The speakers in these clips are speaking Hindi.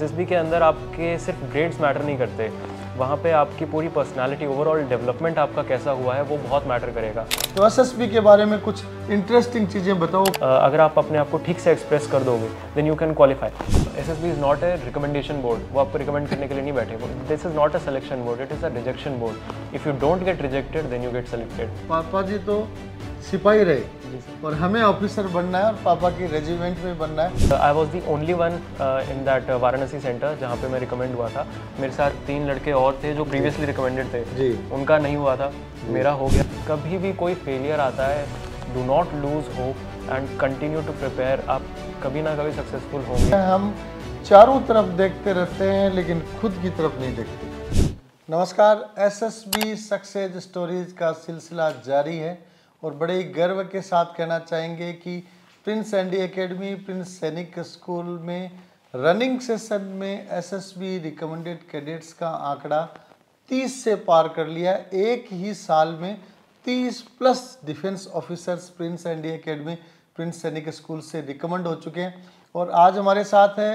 एसएसबी के अंदर आपके सिर्फ ग्रेड्स मैटर नहीं करते, वहाँ पे आपकी पूरी पर्सनालिटी, ओवरऑल डेवलपमेंट आपका कैसा हुआ है वो बहुत मैटर करेगा। तो एसएसबी के बारे में कुछ इंटरेस्टिंग चीज़ें बताओ। अगर आप अपने आप को ठीक से एक्सप्रेस कर दोगे then you can qualify. SSB is not a recommendation board, वो आपको रिकमेंड करने के लिए नहीं बैठे। This is not a selection board, it is a rejection board. If you don't get rejected then you get selected. पापा जी तो सिपाही रहे और हमें ऑफिसर बनना है और पापा की रेजिमेंट में बनना है। I was the only one in that Varanasi centre जहाँ पे मैं रिकमेंड हुआ था। मेरे साथ 3 लड़के और थे जो प्रीवियसली रिकमेंडेड थे जी। उनका नहीं हुआ था, मेरा हो गया। कभी भी कोई फेलियर आता है, do not lose hope and continue to prepare. आप कभी ना कभी सक्सेसफुल होंगे। हम चारों तरफ देखते रहते हैं लेकिन खुद की तरफ नहीं देखते। नमस्कार, एसएसबी सक्सेस स्टोरीज का सिलसिला जारी है और बड़े ही गर्व के साथ कहना चाहेंगे कि प्रिंस एंडी एकेडमी, प्रिंस सैनिक स्कूल में रनिंग सेशन में एसएसबी रिकमेंडेड कैडेट्स का आंकड़ा 30 से पार कर लिया। एक ही साल में 30 plus defence officers Prince Andy academy, Prince सैनिक स्कूल से रिकमेंड हो चुके हैं। और आज हमारे साथ है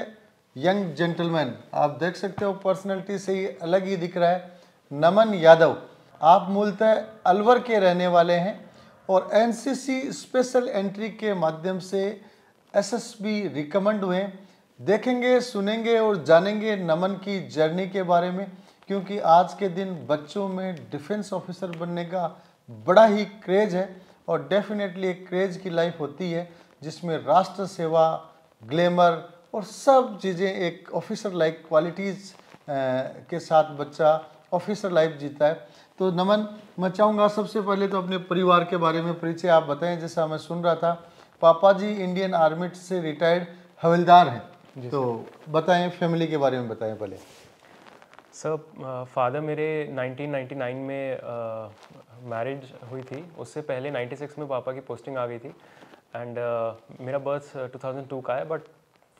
यंग जेंटलमैन, आप देख सकते हो पर्सनैलिटी से ही अलग ही दिख रहा है, नमन यादव। आप मूलतः अलवर के रहने वाले हैं और एनसीसी स्पेशल एंट्री के माध्यम से एसएसबी रिकमेंड हुए। देखेंगे, सुनेंगे और जानेंगे नमन की जर्नी के बारे में, क्योंकि आज के दिन बच्चों में डिफेंस ऑफिसर बनने का बड़ा ही क्रेज है और डेफिनेटली एक क्रेज की लाइफ होती है जिसमें राष्ट्र सेवा, ग्लैमर और सब चीज़ें एक ऑफिसर लाइक क्वालिटीज़ के साथ बच्चा ऑफिसर लाइफ जीता है। तो नमन, मैं चाहूँगा सबसे पहले तो अपने परिवार के बारे में परिचय आप बताएं। जैसा मैं सुन रहा था पापा जी इंडियन आर्मी से रिटायर्ड हवलदार हैं, तो बताएं फैमिली के बारे में बताएं पहले। सर, फादर मेरे 1999 में मैरिज हुई थी, उससे पहले 96 में पापा की पोस्टिंग आ गई थी एंड मेरा बर्थ 2002 का है। बट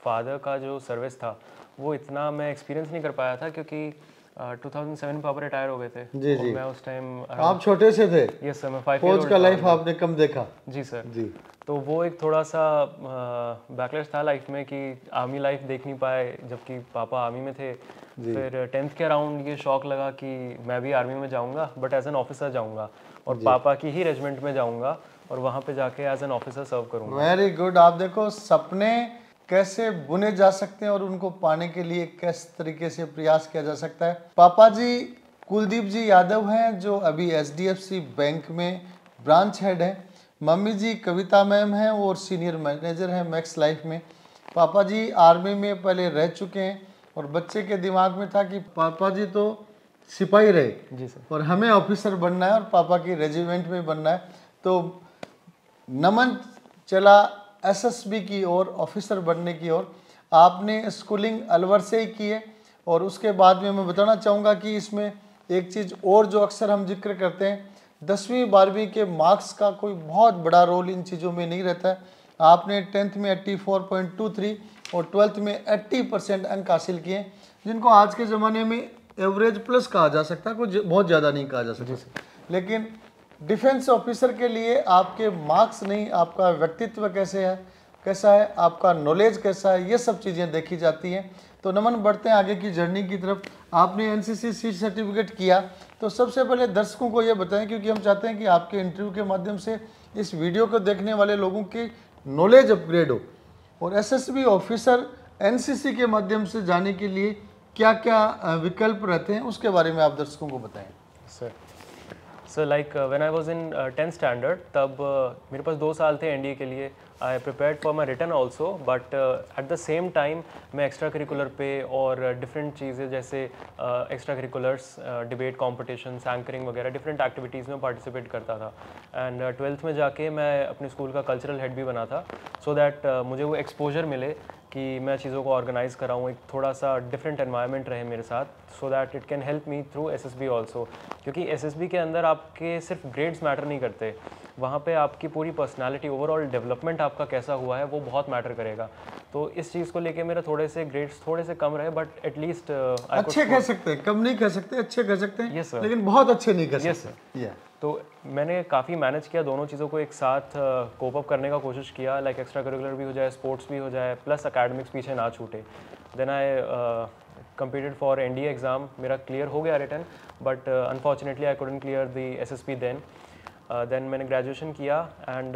फादर का जो सर्विस था वो इतना मैं एक्सपीरियंस नहीं कर पाया था क्योंकि 2007 में पापा रिटायर हो गए थे। जी जी। मैं उस टाइम आप छोटे से थे? यस सर, मैं 5 फौज का लाइफ आपने कम देखा? जी सर जी। तो वो एक थोड़ा सा बैकलैश था लाइफ में कि आर्मी लाइफ देख नहीं पाए जबकि पापा आर्मी में थे। फिर 10th के अराउंड ये शौक लगा कि मैं भी आर्मी में जाऊंगा बट एज एन ऑफिसर जाऊंगा और पापा की ही रेजिमेंट में जाऊंगा और वहाँ पे जाके एज एन ऑफिसर सर्व करूंगा। Very good. आप देखो सपने कैसे बुने जा सकते हैं और उनको पाने के लिए किस तरीके से प्रयास किया जा सकता है। पापा जी कुलदीप जी यादव हैं जो अभी एचडीएफसी बैंक में ब्रांच हेड हैं। मम्मी जी कविता मैम हैं और सीनियर मैनेजर हैं मैक्स लाइफ में। पापा जी आर्मी में पहले रह चुके हैं और बच्चे के दिमाग में था कि पापा जी तो सिपाही रहे जी सर और हमें ऑफिसर बनना है और पापा की रेजिमेंट में बनना है। तो नमन चला एसएसबी की ओर, ऑफिसर बनने की ओर। आपने स्कूलिंग अलवर से ही की है और उसके बाद में मैं बताना चाहूँगा कि इसमें एक चीज़ और जो अक्सर हम जिक्र करते हैं, 10वीं 12वीं के मार्क्स का कोई बहुत बड़ा रोल इन चीज़ों में नहीं रहता है। आपने 10th में 84.23 और 12th में 80% अंक हासिल किए, जिनको आज के ज़माने में एवरेज प्लस कहा जा सकता है, कुछ बहुत ज़्यादा नहीं कहा जा सकता। लेकिन डिफेंस ऑफिसर के लिए आपके मार्क्स नहीं, आपका व्यक्तित्व कैसा है, आपका नॉलेज कैसा है, ये सब चीज़ें देखी जाती हैं। तो नमन, बढ़ते हैं आगे की जर्नी की तरफ। आपने एनसीसी सी सर्टिफिकेट किया, तो सबसे पहले दर्शकों को ये बताएं, क्योंकि हम चाहते हैं कि आपके इंटरव्यू के माध्यम से इस वीडियो को देखने वाले लोगों की नॉलेज अपग्रेड हो और एसएसबी ऑफिसर एनसीसी के माध्यम से जाने के लिए क्या क्या विकल्प रहते हैं उसके बारे में आप दर्शकों को बताएं। Sir like when I was in 10th standard तब मेरे पास 2 साल थे एनडीए के लिए। आई prepared for my return also but at the same time मैं एक्स्ट्रा करिकुलर पे और डिफरेंट चीज़ें जैसे extra curriculars, debate competitions, anchoring वगैरह डिफरेंट एक्टिविटीज़ में पार्टिसिपेट करता था। एंड 12th में जाके मैं अपने स्कूल का कल्चरल हेड भी बना था सो दैट मुझे वो एक्सपोजर मिले कि मैं चीज़ों को ऑर्गेनाइज़ कराऊँ, एक थोड़ा सा डिफरेंट एनवायरनमेंट रहे मेरे साथ, so that it can help me through SSB also. क्योंकि एसएसबी के अंदर आपके सिर्फ ग्रेड्स मैटर नहीं करते, वहाँ पे आपकी पूरी पर्सनालिटी, ओवरऑल डेवलपमेंट आपका कैसा हुआ है वो बहुत मैटर करेगा। तो इस चीज़ को लेके मेरा थोड़े से ग्रेड्स थोड़े से कम रहे, बट एटलीस्ट अच्छे कह सकते हैं, कम नहीं कह सकते, अच्छे कह सकते हैं। Yes, sir. लेकिन बहुत अच्छे नहीं कह Yes, सकते। Yeah. तो मैंने काफ़ी मैनेज किया, दोनों चीज़ों को एक साथ कोप अप करने का कोशिश किया, लाइक एक्स्ट्रा करिकुलर भी हो जाए, स्पोर्ट्स भी हो जाए, प्लस अकेडमिक्स पीछे ना छूटे। Then I competed for NDA exam, मेरा क्लियर हो गया written, but unfortunately I couldn't clear the SSB देन मैंने ग्रेजुएशन किया एंड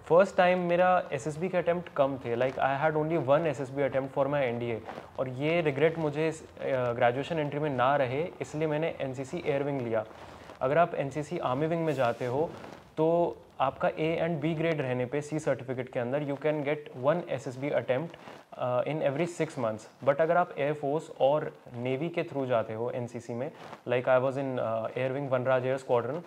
फर्स्ट टाइम मेरा SSB के अटैम्प्ट कम थे, like I had only 1 SSB attempt for my NDA, और ये रिग्रेट मुझे ग्रेजुएशन एंट्री में ना रहे, इसलिए मैंने NCC एयर विंग लिया। अगर आप NCC आर्मी विंग में जाते हो तो आपका A एंड B ग्रेड रहने पे C सर्टिफिकेट के अंदर you can gate 1 SSB attempt in every 6 months. But अगर आप एयरफोर्स और नेवी के थ्रू जाते हो NCC में, like I was in air wing वनराज एयर स्क्वाड्रन,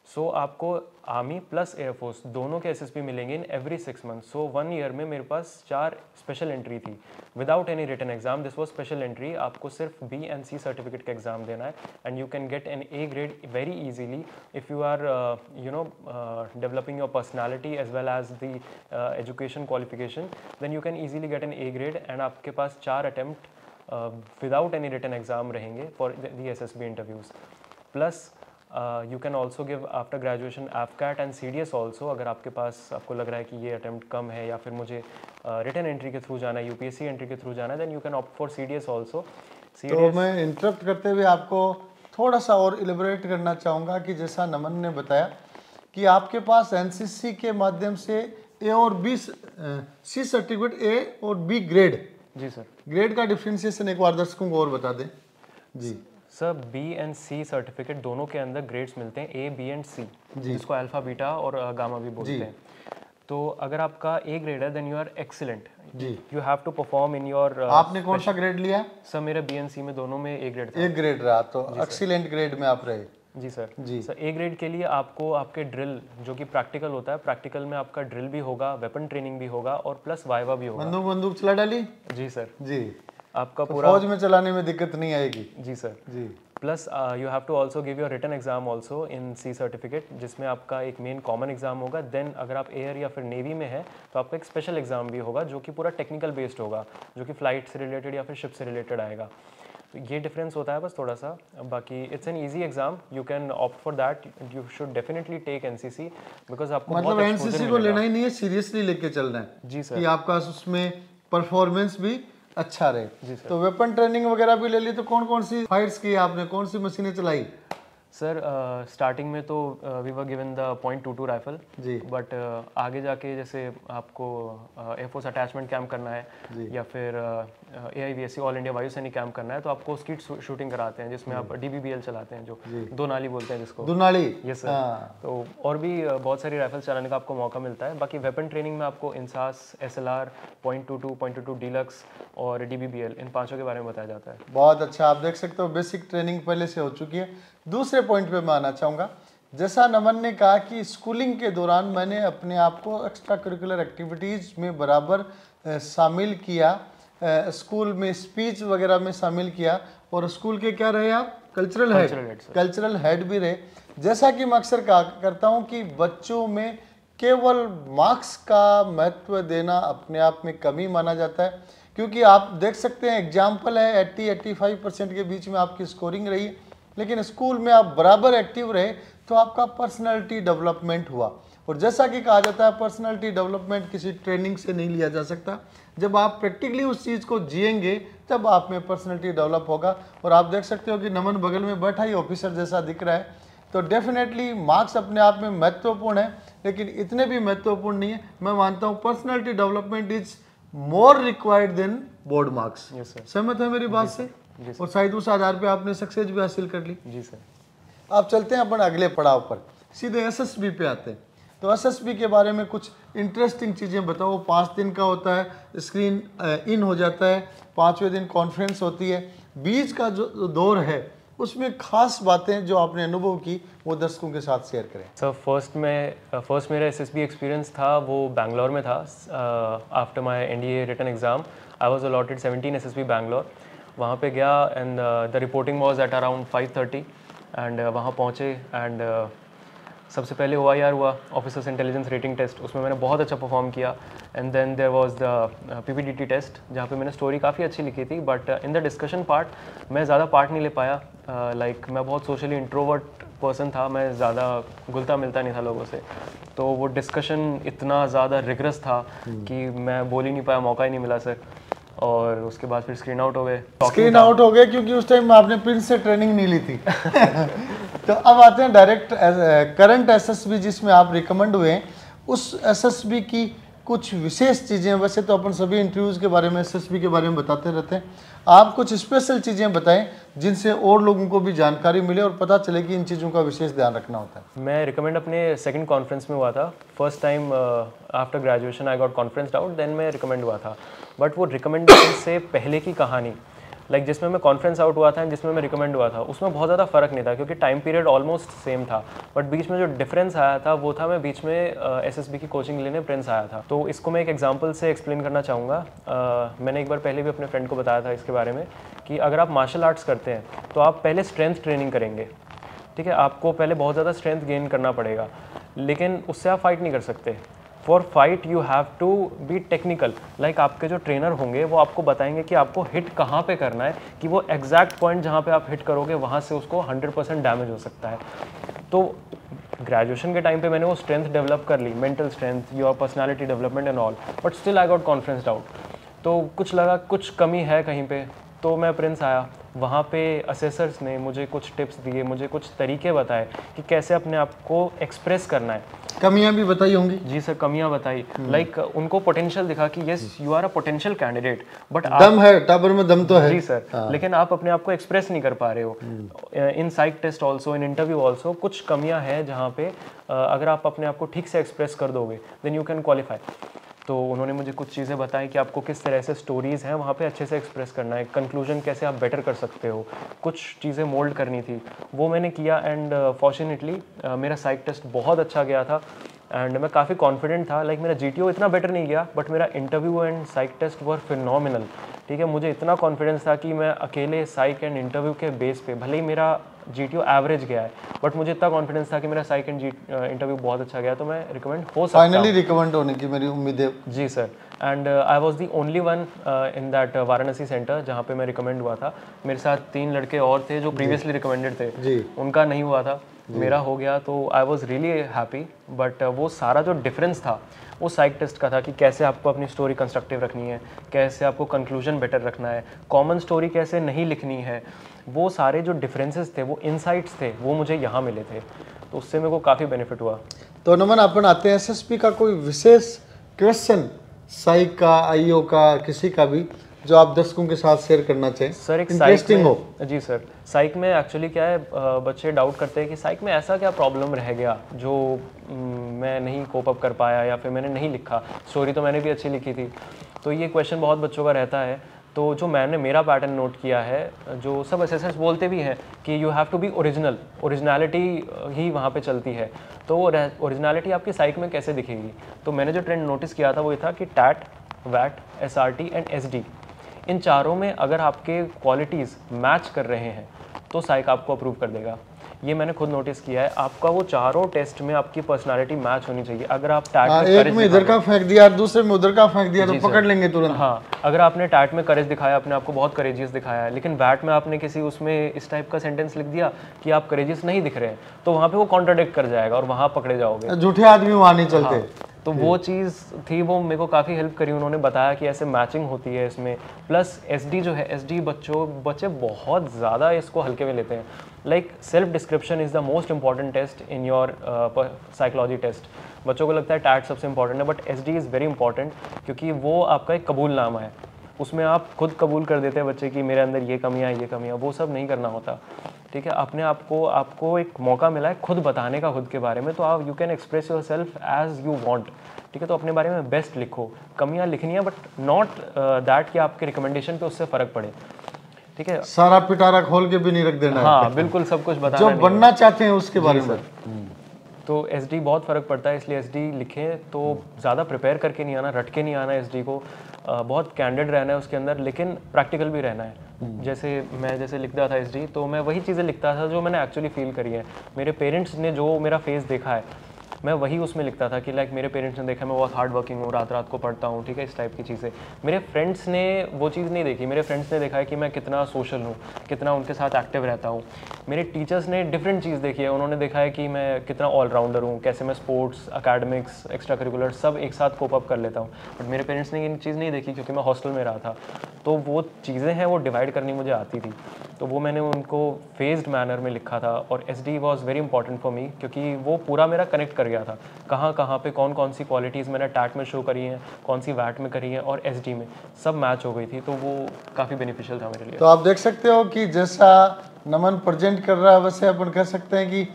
सो आपको आर्मी प्लस एयरफोर्स दोनों के SSB मिलेंगे in every 6 month. So 1 year में मेरे पास 4 स्पेशल एंट्री थी without any written exam. This was special entry. आपको सिर्फ B एंड C सर्टिफिकेट का एग्जाम देना है and you can get an A grade very easily if you are developing your personality as well as the education qualification, then you can easily get an A grade and आपके पास 4 attempt without any written exam रहेंगे for the SSB interviews. Plus you can also give after graduation AFCAT and CDS also. अगर आपके पास आपको लग रहा है कि ये अटैम्प्ट कम है या फिर मुझे रिटन एंट्री के थ्रू जाना है, UPSC एंट्री के थ्रू जाना है, then you can opt for CDS also. तो मैं इंटरप्ट करते हुए आपको थोड़ा सा और इलेबोरेट करना चाहूँगा कि जैसा नमन ने बताया कि आपके पास NCC के माध्यम से A और B C सर्टिफिकेट A और B ग्रेड। जी सर। ग्रेड का डिफ्रेंशिएशन एक बार दर्शकों को और बता दें। जी sir, B and C certificate दोनों के अंदर ग्रेड्स मिलते हैं, A, B एंड C, जिसको अल्फा, बीटा और गामा भी बोलते हैं। तो अगर आपका A ग्रेड है देन यू आर एक्सीलेंट जी, you have to perform in your. आपने कौन सा ग्रेड लिया? सर मेरा B एंड C में दोनों में A ग्रेड था। A ग्रेड रहा, तो एक्सीलेंट ग्रेड में आप रहे। जी सर। जी सर। A ग्रेड के लिए आपको आपके ड्रिल जो कि प्रैक्टिकल होता है, प्रैक्टिकल में आपका ड्रिल भी होगा, वेपन ट्रेनिंग भी होगा और प्लस वाइवा भी होगा। बंदूक चला डाली? जी सर। जी। आपका तो पूरा फौज में चलाने में दिक्कत नहीं आएगी? जी सर। जी। Plus you have to also give your written exam also in C certificate, जिसमें आपका एक मेन कॉमन एग्जाम होगा। देन अगर आप एयर या फिर नेवी में है तो आपका एक स्पेशल एग्जाम भी होगा जो कि पूरा टेक्निकल बेस्ड होगा, जो कि फ्लाइट से रिलेटेड या फिर शिप से रिलेटेड आएगा। तो ये डिफरेंस होता है बस थोड़ा सा, बाकी it's an easy exam, you can opt for that. You should definitely take NCC because आपको मतलब NCC को लेना ही नहीं है, सीरियसली लेके चलना है। जी सर। कि आपका उसमें परफॉर्मेंस भी अच्छा रहे। तो वेपन ट्रेनिंग वगैरह भी ले ली, तो कौन कौन सी फाइट्स की आपने, कौन सी मशीनें चलाई? सर स्टार्टिंग में तो we were given the .22 rifle जी, बट आगे जाके जैसे आपको एयरफोर्स अटैचमेंट कैंप करना है या फिर AIVSC ऑल इंडिया वायु सैनिक कैंप करना है तो आपको स्किट शूटिंग कराते हैं, जिसमें आप DBBL चलाते हैं, जो दो नाली बोलते हैं जिसको। दो नाली? Yes sir. तो और भी बहुत सारी राइफल चलाने का आपको मौका मिलता है। बाकी वेपन ट्रेनिंग में आपको इंसास, SLR, .22 डीलक्स और DBBL, इन पांचों के बारे में बताया जाता है। बहुत अच्छा, आप देख सकते हो बेसिक ट्रेनिंग पहले से हो चुकी है। दूसरे पॉइंट पे मैं आना चाहूँगा, जैसा नमन ने कहा कि स्कूलिंग के दौरान मैंने अपने आप को एक्स्ट्रा करिकुलर एक्टिविटीज़ में बराबर शामिल किया, स्कूल में स्पीच वगैरह में शामिल किया, और स्कूल के क्या रहे आप? कल्चरल हेड भी रहे। जैसा कि मैं अक्सर कहा करता हूँ कि बच्चों में केवल मार्क्स का महत्व देना अपने आप में कमी माना जाता है, क्योंकि आप देख सकते हैं एग्जाम्पल है 80-85% के बीच में आपकी स्कोरिंग रही, लेकिन स्कूल में आप बराबर एक्टिव रहे तो आपका पर्सनालिटी डेवलपमेंट हुआ। और जैसा कि कहा जाता है पर्सनालिटी डेवलपमेंट किसी ट्रेनिंग से नहीं लिया जा सकता, जब आप प्रैक्टिकली उस चीज़ को जिएंगे तब आप में पर्सनालिटी डेवलप होगा। और आप देख सकते हो कि नमन बगल में बैठा ही ऑफिसर जैसा दिख रहा है, तो डेफिनेटली मार्क्स अपने आप में महत्वपूर्ण है, लेकिन इतने भी महत्वपूर्ण नहीं है। मैं मानता हूँ personality development is more required than board marks. सहमत है मेरी बात से? और शायद उस आधार पे आपने सक्सेस भी हासिल कर ली। जी सर। आप चलते हैं अपन अगले पड़ाव पर, सीधे SSB पे आते हैं। तो SSB के बारे में कुछ इंटरेस्टिंग चीज़ें बताओ। 5 दिन का होता है, स्क्रीन इन हो जाता है, 5वें दिन कॉन्फ्रेंस होती है, बीच का जो दौर है उसमें खास बातें जो आपने अनुभव की वो दर्शकों के साथ शेयर करें। सर फर्स्ट मेरा SSB एक्सपीरियंस था वो बैंगलोर में था। After my NDA written exam I was allotted 17 SSB Bangalore. वहाँ पे गया and the reporting was at around 5:30 and वहाँ पहुँचे एंड सबसे पहले OIR हुआ, ऑफिसर्स इंटेलिजेंस रेटिंग टेस्ट, उसमें मैंने बहुत अच्छा परफॉर्म किया। And then there was the PPDT test, जहाँ पे मैंने स्टोरी काफ़ी अच्छी लिखी थी, but in the discussion part मैं ज़्यादा पार्ट नहीं ले पाया। लाइक मैं बहुत सोशली इंट्रोवर्ट पर्सन था, मैं ज़्यादा घुलता मिलता नहीं था लोगों से, तो वो डिस्कशन इतना ज़्यादा रिगरस था कि मैं बोल ही नहीं पाया, मौका ही नहीं मिला सर। और उसके बाद फिर स्क्रीन आउट हो गए। स्क्रीन आउट हो गए क्योंकि उस टाइम आपने प्रिंस से ट्रेनिंग नहीं ली थी। तो अब आते हैं डायरेक्ट करंट SSB जिसमें आप रिकमेंड हुए हैं, उस SSB की कुछ विशेष चीज़ें। वैसे तो अपन सभी इंटरव्यूज़ के बारे में SSB के बारे में बताते रहते हैं, आप कुछ स्पेशल चीज़ें बताएं जिनसे और लोगों को भी जानकारी मिले और पता चले कि इन चीज़ों का विशेष ध्यान रखना होता है। मैं रिकमेंड अपने सेकंड कॉन्फ्रेंस में हुआ था। First time after graduation I got conferenced out, then मैं रिकमेंड हुआ था। बट वो रिकमेंडेशन से पहले की कहानी, लाइक जिसमें मैं कॉन्फ्रेंस आउट हुआ था एंड जिसमें मैं रिकमेंड हुआ था, उसमें बहुत ज़्यादा फ़र्क नहीं था क्योंकि टाइम पीरियड ऑलमोस्ट सेम था। बट बीच में जो डिफरेंस आया था वो था, मैं बीच में SSB की कोचिंग लेने प्रिंस आया था। तो इसको मैं एक एग्जांपल से एक्सप्लेन करना चाहूँगा। मैंने एक बार पहले भी अपने फ्रेंड को बताया था इसके बारे में कि अगर आप मार्शल आर्ट्स करते हैं तो आप पहले स्ट्रेंथ ट्रेनिंग करेंगे, ठीक है। आपको पहले बहुत ज़्यादा स्ट्रेंथ गेन करना पड़ेगा, लेकिन उससे आप फाइट नहीं कर सकते। For fight you have to be technical. Like आपके जो ट्रेनर होंगे वो आपको बताएंगे कि आपको हिट कहाँ पे करना है, कि वो एग्जैक्ट पॉइंट जहाँ पे आप हिट करोगे वहाँ से उसको 100% डैमेज हो सकता है। तो ग्रेजुएशन के टाइम पे मैंने वो स्ट्रेंथ डेवलप कर ली, mental strength, your personality development and all, but still I got conferenced out. तो कुछ लगा कुछ कमी है कहीं पे, तो मैं प्रिंस आया। वहाँ पे असेसर्स ने मुझे कुछ टिप्स दिए, मुझे कुछ तरीके बताए कि कैसे अपने आप को एक्सप्रेस करना है। कमियां भी बताई होंगी? जी सर, कमियां बताई। लाइक उनको पोटेंशियल दिखा कि yes you are a potential candidate, but दम है, टाबर में दम तो है। जी सर, लेकिन आप अपने आप को एक्सप्रेस नहीं कर पा रहे हो। In psych test also, in interview also कुछ कमियां हैं जहाँ पे अगर आप अपने आप को ठीक से एक्सप्रेस कर दोगे देन यू कैन क्वालिफाई। तो उन्होंने मुझे कुछ चीज़ें बताई कि आपको किस तरह से स्टोरीज़ हैं वहाँ पे अच्छे से एक्सप्रेस करना है, कंक्लूजन कैसे आप बेटर कर सकते हो, कुछ चीज़ें मोल्ड करनी थी, वो मैंने किया। एंड फॉर्चुनेटली मेरा साइक टेस्ट बहुत अच्छा गया था एंड मैं काफ़ी कॉन्फिडेंट था। लाइक मेरा GTO इतना बेटर नहीं गया, बट मेरा interview and psych test were phenomenal, ठीक है। मुझे इतना कॉन्फिडेंस था कि मैं अकेले साइक एंड इंटरव्यू के बेस पे, भले ही मेरा GTO एवरेज गया है, बट मुझे इतना कॉन्फिडेंस था कि मेरा साइक एंड इंटरव्यू बहुत अच्छा गया, तो मैं रिकमेंड हो सकता हूँ। फाइनली रिकमेंड होने की मेरी उम्मीद है। जी sir, and I was the only one in that Varanasi centre जहाँ पे मैं रिकमेंड हुआ था। मेरे साथ 3 लड़के और थे जो प्रीवियसली रिकमेंडेड थे जी, उनका नहीं हुआ था, मेरा हो गया, तो I was really happy. But वो सारा जो डिफरेंस था वो साइक टेस्ट का था कि कैसे आपको अपनी स्टोरी कंस्ट्रक्टिव रखनी है, कैसे आपको कंक्लूजन बेटर रखना है, कॉमन स्टोरी कैसे नहीं लिखनी है। वो सारे जो डिफरेंसेस थे, वो इनसाइट्स थे, वो मुझे यहाँ मिले थे, तो उससे मेरे को काफ़ी बेनिफिट हुआ। तो नमन अपन आते हैं SSB का कोई विशेष क्वेश्चन, साइक का, IO का, किसी का भी जो आप दर्शकों के साथ शेयर करना चाहें, सर एक इंटरेस्टिंग हो। जी सर, साइक में एक्चुअली क्या है, बच्चे डाउट करते हैं कि साइक में ऐसा क्या प्रॉब्लम रह गया जो मैं नहीं कोप अप कर पाया या फिर मैंने नहीं लिखा। स्टोरी तो मैंने भी अच्छी लिखी थी, तो ये क्वेश्चन बहुत बच्चों का रहता है। तो जो मैंने मेरा पैटर्न नोट किया है, जो सब असेसर्स बोलते भी हैं कि you have to be original, originality ही वहाँ पे चलती है। तो ओरिजिनलिटी आपकी साइक में कैसे दिखेगी? तो मैंने जो ट्रेंड नोटिस किया था वो ये था कि टैट, वैट, SRT एंड SD, इन चारों में अगर आपके क्वालिटीज़ मैच कर रहे हैं तो साइक आपको अप्रूव कर देगा। ये मैंने खुद नोटिस किया है। आपका वो चारों टेस्ट में आपकी पर्सनालिटी मैच होनी चाहिए। अगर आप टैट एक में इधर का फेंक दिया, दूसरे में उधर का फेंक दिया तो पकड़ लेंगे तुरंत। हाँ, अगर आपने टैट में करेज दिखाया, अपने आपको बहुत करेजियस दिखाया है, लेकिन वैट में आपने किसी उसमें इस टाइप का सेंटेंस लिख दिया कि आप करेजियस नहीं दिख रहे हैं, तो वहाँ पे वो कॉन्ट्राडिक्ट कर जाएगा और वहाँ पकड़े जाओगे। झूठे आदमी वहाँ नहीं चलते। तो वो चीज़ थी, वो मेरे को काफ़ी हेल्प करी। उन्होंने बताया कि ऐसे मैचिंग होती है इसमें। प्लस SD जो है, SD बच्चे बहुत ज़्यादा इसको हल्के में लेते हैं। Like self description is the most important test in your psychology test. बच्चों को लगता है टैट सबसे इंपॉर्टेंट है, but SD is very important क्योंकि वो आपका एक कबूलनामा है। उसमें आप खुद कबूल कर देते हैं बच्चे कि मेरे अंदर ये कमियाँ, ये कमियाँ, वो सब नहीं करना होता, ठीक है। अपने आपको एक मौका मिला है खुद बताने का खुद के बारे में, तो आप you can express yourself as you want, ठीक है। तो अपने बारे में बेस्ट लिखो, कमियाँ लिखनी है, बट नॉट दैट कि आपके रिकमेंडेशन पे उससे फ़र्क पड़े, ठीक है। सारा पिटारा खोल के भी नहीं रख देना। हाँ, बिल्कुल सब कुछ बताना जो बनना चाहते हैं उसके बारे में। तो SD बहुत फ़र्क पड़ता है, इसलिए SD लिखें तो ज़्यादा प्रिपेयर करके नहीं आना, रट के नहीं आना। SD को बहुत कैंडिड रहना है उसके अंदर, लेकिन प्रैक्टिकल भी रहना है। जैसे मैं जैसे लिखता था एसडी, तो मैं वही चीज़ें लिखता था जो मैंने एक्चुअली फील करी है। मेरे पेरेंट्स ने जो मेरा फेस देखा है मैं वही उसमें लिखता था कि लाइक मेरे पेरेंट्स ने देखा मैं बहुत हार्ड वर्किंग हूँ, रात रात को पढ़ता हूँ, ठीक है, इस टाइप की चीज़ें। मेरे फ्रेंड्स ने वो चीज़ नहीं देखी। मेरे फ्रेंड्स ने देखा है कि मैं कितना सोशल हूँ, कितना उनके साथ एक्टिव रहता हूँ। मेरे टीचर्स ने डिफरेंट चीज़ देखी है, उन्होंने देखा है कि मैं कितना ऑलराउंडर हूँ, कैसे मैं स्पोर्ट्स, अकेडमिक्स, एक्स्ट्रा करिकुलर सब एक साथ कोप अप कर लेता हूँ। बट मेरे पेरेंट्स ने ये चीज़ नहीं देखी क्योंकि मैं हॉस्टल में रहा था। तो वो चीज़ें हैं वो डिवाइड करनी मुझे आती थी, तो वो मैंने उनको फेस्ड मैनर में लिखा था। और SD was very important for me क्योंकि वो पूरा मेरा कनेक्ट कर गया था, कहाँ कहाँ पे कौन कौन सी क्वालिटीज़ मैंने टैट में शो करी हैं, कौन सी वैट में करी हैं, और एसडी में सब मैच हो गई थी। तो वो काफ़ी बेनिफिशियल था मेरे लिए। तो आप देख सकते हो कि जैसा नमन प्रेजेंट कर रहा है वैसे अपन कह सकते हैं कि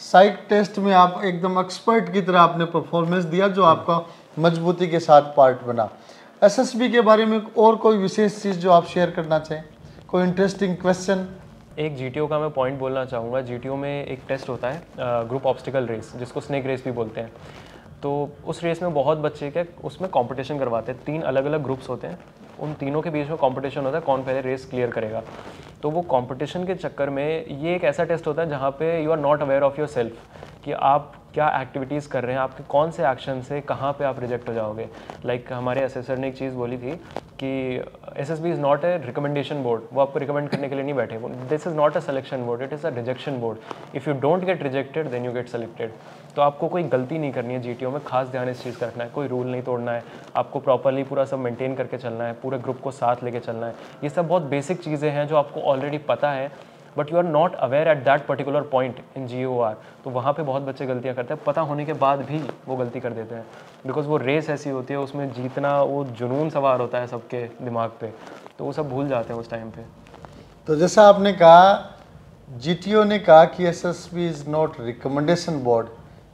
साइक टेस्ट में आप एकदम एक्सपर्ट की तरह आपने परफॉर्मेंस दिया जो आपका मजबूती के साथ पार्ट बना। एसएसबी के बारे में और कोई विशेष चीज़ जो आप शेयर करना चाहें, कोई इंटरेस्टिंग क्वेश्चन? एक जीटीओ का मैं पॉइंट बोलना चाहूँगा। जीटीओ में एक टेस्ट होता है ग्रुप ऑब्स्टिकल रेस, जिसको स्नेक रेस भी बोलते हैं। तो उस रेस में बहुत बच्चे क्या उसमें कंपटीशन करवाते हैं, 3 अलग अलग ग्रुप्स होते हैं, उन तीनों के बीच में कंपटीशन होता है कौन पहले रेस क्लियर करेगा। तो वो कंपटीशन के चक्कर में ये एक ऐसा टेस्ट होता है जहाँ पे you are not aware of yourself कि आप क्या एक्टिविटीज़ कर रहे हैं, आपके कौन से एक्शन से कहाँ पे आप रिजेक्ट हो जाओगे। लाइक हमारे असेसर ने एक चीज़ बोली थी कि SSB is not a recommendation board, वो आपको रिकमेंड करने के लिए नहीं बैठे, this is not a selection board, it is a rejection board. If you don't get rejected then you get selected. तो आपको कोई गलती नहीं करनी है जीटीओ में, खास ध्यान इस चीज़ का रखना है, कोई रूल नहीं तोड़ना है, आपको प्रॉपरली पूरा सब मेंटेन करके चलना है, पूरे ग्रुप को साथ लेके चलना है। ये सब बहुत बेसिक चीज़ें हैं जो आपको ऑलरेडी पता है, but you are not aware at that particular point in GOR। तो वहाँ पे बहुत बच्चे गलतियाँ करते हैं, पता होने के बाद भी वो गलती कर देते हैं, बिकॉज वो रेस ऐसी होती है, उसमें जीतना वो जुनून सवार होता है सबके दिमाग पे, तो वो सब भूल जाते हैं उस टाइम पे। तो जैसा आपने कहा, जीटीओ ने कहा कि SSB is not recommendation board,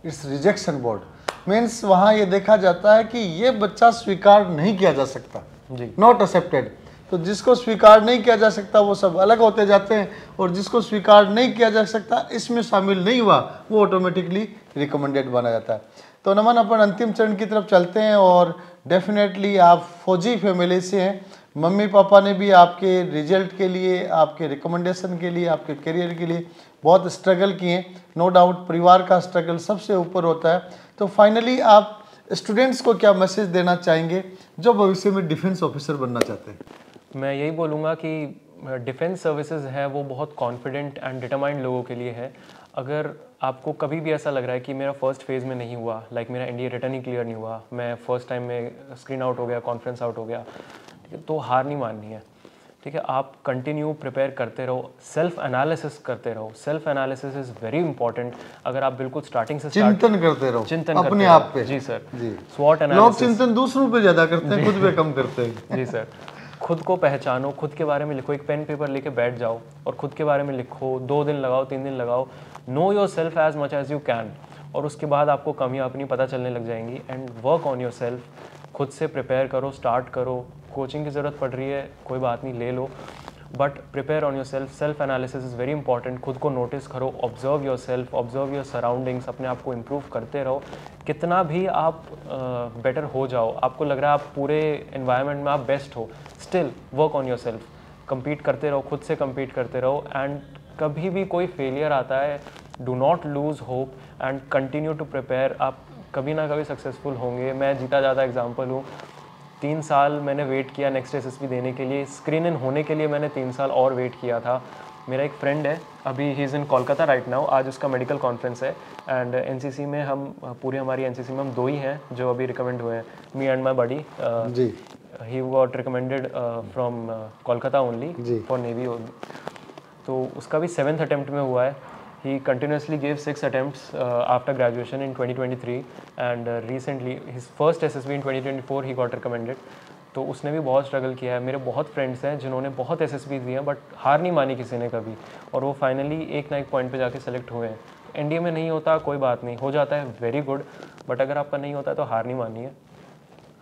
it's rejection board. Means वहाँ ये देखा जाता है कि ये बच्चा स्वीकार नहीं किया जा सकता, जी, नॉट एक्सेप्टेड। तो जिसको स्वीकार नहीं किया जा सकता वो सब अलग होते जाते हैं, और जिसको स्वीकार नहीं किया जा सकता, इसमें शामिल नहीं हुआ, वो ऑटोमेटिकली रिकमेंडेड बना जाता है। तो नमन, अपन अंतिम चरण की तरफ चलते हैं। और डेफिनेटली आप फौजी फैमिली से हैं, मम्मी पापा ने भी आपके रिजल्ट के लिए, आपके रिकमेंडेशन के लिए, आपके करियर के लिए बहुत स्ट्रगल किए। नो डाउट परिवार का स्ट्रगल सबसे ऊपर होता है। तो फाइनली आप स्टूडेंट्स को क्या मैसेज देना चाहेंगे जो भविष्य में डिफेंस ऑफिसर बनना चाहते हैं? मैं यही बोलूँगा कि डिफेंस सर्विसेज है वो बहुत कॉन्फिडेंट एंड डिटरमाइंड लोगों के लिए है। अगर आपको कभी भी ऐसा लग रहा है कि मेरा फर्स्ट फेज़ में नहीं हुआ, लाइक मेरा एनडीए रिटर्न ही क्लियर नहीं हुआ, मैं फर्स्ट टाइम में स्क्रीन आउट हो गया, कॉन्फ्रेंस आउट हो गया, ठीक है, तो हार नहीं माननी है, ठीक है। आप कंटिन्यू प्रिपेयर करते रहो, सेल्फ एनालिसिस करते रहो। Self analysis is very important. अगर आप बिल्कुल स्टार्टिंग से चिंतन करते रहो, चिंतन अपने आप पे। जी सर, जी। स्वॉट लोग एनालिसिस। चिंतन दूसरों पे ज्यादा करते हैं, खुद पे कम करते हैं। जी सर, खुद को पहचानो, खुद के बारे में लिखो, एक पेन पेपर लेके बैठ जाओ और खुद के बारे में लिखो, 2 दिन लगाओ, 3 दिन लगाओ, know yourself as much as you can. और उसके बाद आपको कमियां अपनी पता चलने लग जाएंगी। And work on your self, खुद से प्रिपेयर करो, स्टार्ट करो। कोचिंग की ज़रूरत पड़ रही है, कोई बात नहीं, ले लो, but prepare on yourself. Self analysis is very important. खुद को नोटिस करो, observe yourself, observe your surroundings, अपने आप को इम्प्रूव करते रहो। कितना भी आप बेटर हो जाओ, आपको लग रहा है आप पूरे एनवायरनमेंट में आप बेस्ट हो, still work on your self. Compete करते रहो, खुद से कम्पीट करते रहो। एंड कभी भी कोई फेलियर आता है, do not lose hope and continue to prepare. आप कभी ना कभी सक्सेसफुल होंगे। मैं जीता जाता एग्जाम्पल हूँ। 3 साल मैंने वेट किया नेक्स्ट एसएसबी देने के लिए, स्क्रीन इन होने के लिए मैंने 3 साल और वेट किया था। मेरा एक फ्रेंड है, अभी he is in Kolkata right now, आज उसका मेडिकल कॉन्फ्रेंस है। एंड एनसीसी में हम पूरी हमारी एनसीसी में हम 2 ही हैं जो अभी रिकमेंड हुए हैं, मी एंड माई बडी। जी। He got recommended from Kolkata only for navy. तो उसका भी 7th अटेम्प्ट में हुआ है। He continuously gave 6 attempts after graduation in 2023 and recently his first SSB in 2024 he got recommended। तो उसने भी बहुत स्ट्रगल किया है। मेरे बहुत फ्रेंड्स हैं जिन्होंने बहुत SSB दिए हैं बट हार नहीं मानी किसी ने कभी, और वो फाइनली एक ना एक पॉइंट पे जाके सेलेक्ट हुए हैं। एनडीए में नहीं होता कोई बात नहीं, हो जाता है वेरी गुड, बट अगर आपका नहीं होता है तो हार नहीं मानी है,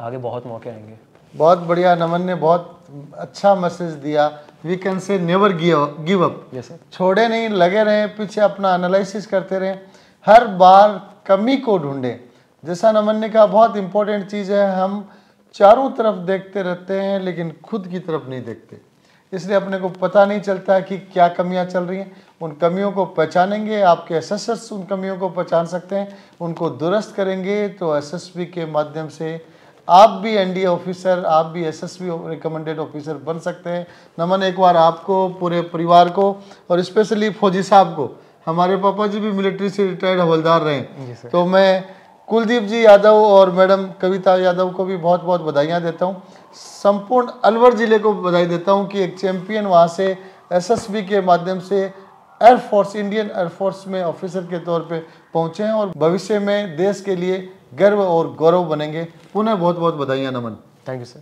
आगे बहुत मौके आएंगे। बहुत बढ़िया, नमन ने बहुत अच्छा मैसेज दिया। We can say never give up. छोड़े नहीं, लगे रहें, पीछे अपना एनालिसिस करते रहें, हर बार कमी को ढूंढें। जैसा नमन ने कहा, बहुत इंपॉर्टेंट चीज़ है, हम चारों तरफ देखते रहते हैं लेकिन खुद की तरफ नहीं देखते। इसलिए अपने को पता नहीं चलता कि क्या कमियां चल रही हैं। उन कमियों को पहचानेंगे, आपके एसएसएस उन कमियों को पहचान सकते हैं, उनको दुरुस्त करेंगे तो एसएसबी के माध्यम से आप भी एनडीए ऑफिसर, आप भी एसएसबी रिकमेंडेड ऑफिसर बन सकते हैं। नमन एक बार आपको, पूरे परिवार को और स्पेशली फौजी साहब को। हमारे पापा जी भी मिलिट्री से रिटायर्ड हवलदार रहे, तो मैं कुलदीप जी यादव और मैडम कविता यादव को भी बहुत बहुत बधाइयाँ देता हूँ। संपूर्ण अलवर जिले को बधाई देता हूँ कि एक चैंपियन वहाँ से एसएसबी के माध्यम से एयरफोर्स, इंडियन एयरफोर्स में ऑफिसर के तौर पे पहुँचे हैं और भविष्य में देश के लिए गर्व और गौरव बनेंगे। पुनः बहुत बहुत बधाइयाँ। नमन। Thank you sir.